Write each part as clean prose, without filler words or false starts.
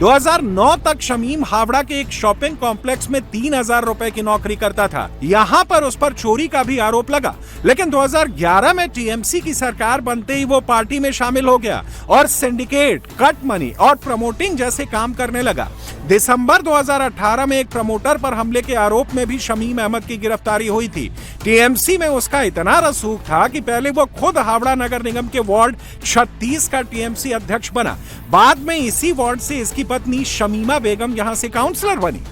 2009 तक शमीम हावड़ा के एक शॉपिंग कॉम्प्लेक्स में 3000 रुपए की नौकरी करता था। यहाँ पर उस पर चोरी का भी आरोप लगा, लेकिन 2011 में टीएमसी की सरकार बनते ही वो पार्टी में शामिल हो गया और सिंडिकेट, कट मनी और प्रमोटिंग जैसे काम करने लगा। दिसंबर 2018 में एक प्रमोटर पर हमले के आरोप में भी शमीम अहमद की गिरफ्तारी हुई थी। टीएमसी में उसका इतना रसूख था कि पहले वो खुद हावड़ा नगर निगम के वार्ड 36 का टीएमसी अध्यक्ष बना। बाद में इसी वार्ड से इसकी पत्नी शमीमा बेगम यहां से काउंसलर बनी।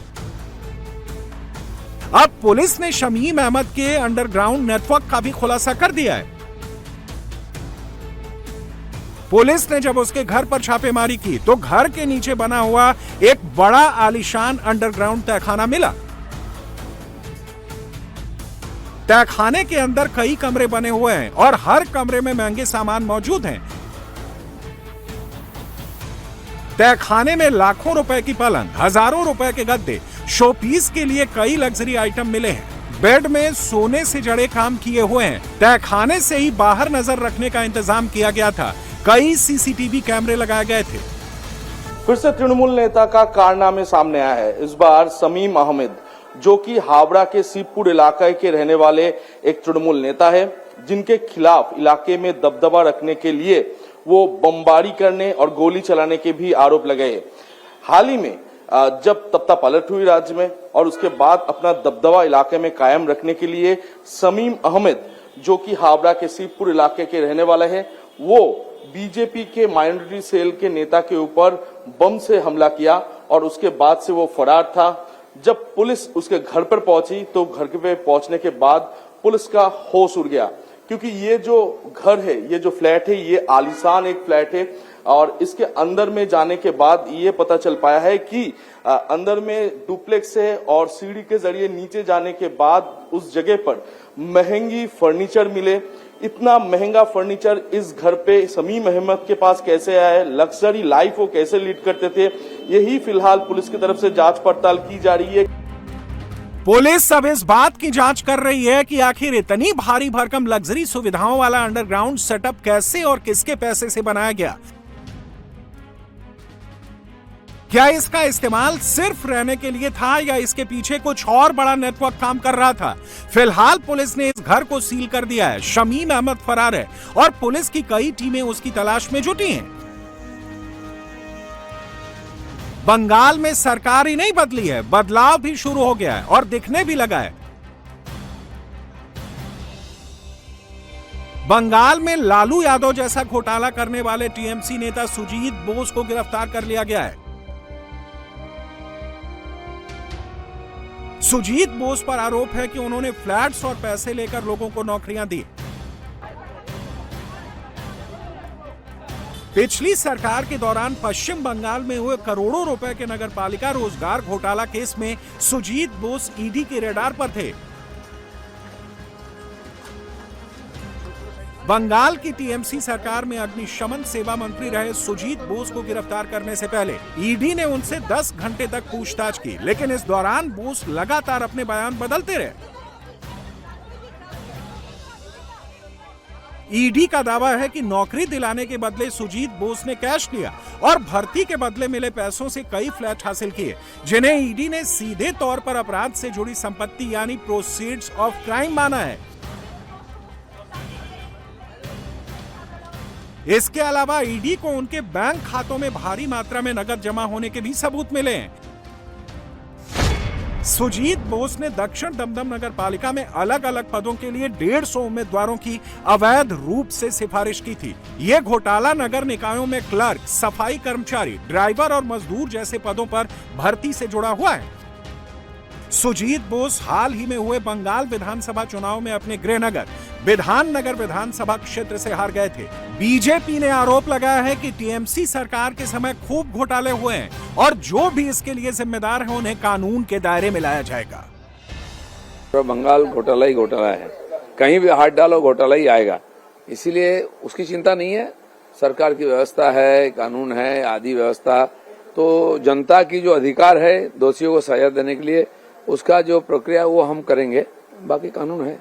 अब पुलिस ने शमीम अहमद के अंडरग्राउंड नेटवर्क का भी खुलासा कर दिया है। पुलिस ने जब उसके घर पर छापेमारी की तो घर के नीचे बना हुआ एक बड़ा आलीशान अंडरग्राउंड तहखाना मिला। तहखाने के अंदर कई कमरे बने हुए हैं और हर कमरे में महंगे सामान मौजूद हैं। तहखाने में लाखों रुपए की पलंग, हजारों रुपए के गद्दे, शोपीस के लिए कई लग्जरी आइटम मिले हैं। बेड में सोने से जड़े काम किए हुए हैं। तहखाने से ही बाहर नजर रखने का इंतजाम किया गया था। कई सीसीटीवी कैमरे लगाए गए थे। फिर से तृणमूल नेता का कारनामे सामने आया है। इस बार शमीम अहमद, जो कि हावड़ा के शिवपुर इलाके के रहने वाले एक तृणमूल नेता है, जिनके खिलाफ इलाके में दबदबा रखने के लिए वो बमबारी करने और गोली चलाने के भी आरोप लगाए। हाल ही में जब तख्ता पलट हुई राज्य में और उसके बाद अपना दबदबा इलाके में कायम रखने के लिए शमीम अहमद, जो कि हावड़ा के शिवपुर इलाके के रहने वाले हैं, वो बीजेपी के माइनॉरिटी सेल के नेता के ऊपर बम से हमला किया और उसके बाद से वो फरार था। जब पुलिस उसके घर पर पहुंची तो घर पे पहुंचने के बाद पुलिस का होश उड़ गया, क्योंकि ये जो घर है, ये जो फ्लैट है, ये आलीशान एक फ्लैट है और इसके अंदर में जाने के बाद ये पता चल पाया है कि अंदर में डुप्लेक्स है और सीढ़ी के जरिए नीचे जाने के बाद उस जगह पर महंगी फर्नीचर मिले। इतना महंगा फर्नीचर इस घर पे शमीम अहमद के पास कैसे आया है, लग्जरी लाइफ वो कैसे लीड करते थे, यही फिलहाल पुलिस की तरफ से जांच पड़ताल की जा रही है। पुलिस अब इस बात की जांच कर रही है कि आखिर इतनी भारी भरकम लग्जरी सुविधाओं वाला अंडरग्राउंड सेटअप कैसे और किसके पैसे से बनाया गया। क्या इसका इस्तेमाल सिर्फ रहने के लिए था या इसके पीछे कुछ और बड़ा नेटवर्क काम कर रहा था। फिलहाल पुलिस ने इस घर को सील कर दिया है। शमीम अहमद फरार है और पुलिस की कई टीमें उसकी तलाश में जुटी हैं। बंगाल में सरकार ही नहीं बदली है, बदलाव भी शुरू हो गया है और दिखने भी लगा है। बंगाल में लालू यादव जैसा घोटाला करने वाले टीएमसी नेता सुजीत बोस को गिरफ्तार कर लिया गया है। सुजीत बोस पर आरोप है कि उन्होंने फ्लैट्स और पैसे लेकर लोगों को नौकरियां दी। पिछली सरकार के दौरान पश्चिम बंगाल में हुए करोड़ों रुपए के नगरपालिका रोजगार घोटाला केस में सुजीत बोस ईडी के रडार पर थे। बंगाल की टीएमसी सरकार में अग्निशमन सेवा मंत्री रहे सुजीत बोस को गिरफ्तार करने से पहले ईडी ने उनसे 10 घंटे तक पूछताछ की, लेकिन इस दौरान बोस लगातार अपने बयान बदलते रहे। ईडी का दावा है कि नौकरी दिलाने के बदले सुजीत बोस ने कैश लिया और भर्ती के बदले मिले पैसों से कई फ्लैट हासिल किए, जिन्हें ईडी ने सीधे तौर पर अपराध से जुड़ी संपत्ति यानी प्रोसीड्स ऑफ क्राइम माना है। इसके अलावा ईडी को उनके बैंक खातों में भारी मात्रा में नकद जमा होने के भी सबूत मिले हैं। सुजीत बोस ने दक्षिण दमदम नगर पालिका में अलग अलग पदों के लिए 150 उम्मीदवारों की अवैध रूप से सिफारिश की थी। यह घोटाला नगर निकायों में क्लर्क, सफाई कर्मचारी, ड्राइवर और मजदूर जैसे पदों पर भर्ती से जुड़ा हुआ है। सुजीत बोस हाल ही में हुए बंगाल विधानसभा चुनाव में अपने गृहनगर विधाननगर विधानसभा क्षेत्र से हार गए थे। बीजेपी ने आरोप लगाया है कि टीएमसी सरकार के समय खूब घोटाले हुए हैं और जो भी इसके लिए जिम्मेदार है उन्हें कानून के दायरे में लाया जाएगा। तो बंगाल घोटाला ही घोटाला है, कहीं भी हाथ डालो घोटाला ही आएगा, इसीलिए उसकी चिंता नहीं है। सरकार की व्यवस्था है, कानून है, आदि व्यवस्था, तो जनता की जो अधिकार है दोषियों को सजा देने के लिए, उसका जो प्रक्रिया वो हम करेंगे, बाकी कानून है।